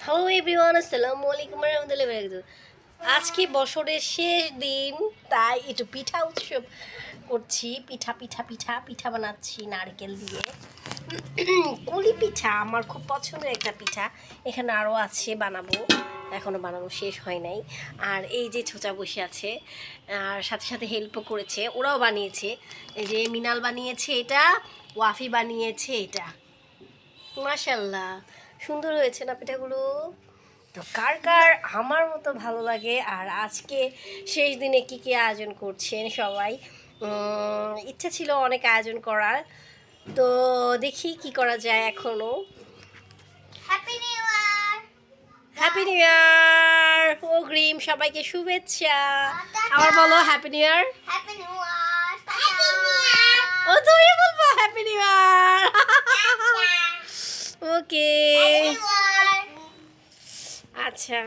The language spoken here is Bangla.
হ্যালো এভরিওয়ান, আসসালামু আলাইকুম রহমতুল্লাহি ওয়া বারাকাতুহু। আজকে বছরের শেষ দিন, তাই একটু পিঠা উৎসব করছি। পিঠা পিঠা পিঠা পিঠা বানাচ্ছি নারকেল দিয়ে। কুলি পিঠা আমার খুব পছন্দের একটা পিঠা। এখানে আরও আছে, বানাবো, এখনও বানানো শেষ হয় নাই। আর এই যে ছোচা বসে আছে, আর সাথে সাথে হেল্পও করেছে, ওরাও বানিয়েছে। এই যে মিনাল বানিয়েছে এটা, ওয়াফি বানিয়েছে এটা। মাশাল্লাহ, সুন্দর হয়েছে না পিঠাগুলো? তো কার কার আমার মতো ভালো লাগে? আর আজকে শেষ দিনে কি কি আয়োজন করছেন সবাই? ইচ্ছা ছিল অনেক আয়োজন করার, তো দেখি কি করা যায় এখনো। Happy new year! Happy new year! অগ্রিম সবাইকে শুভেচ্ছা। আবার বলো happy new year. Happy new year! Happy new year! ও তুমি বলবো happy new year. Okay, happy new year! আচ্ছা।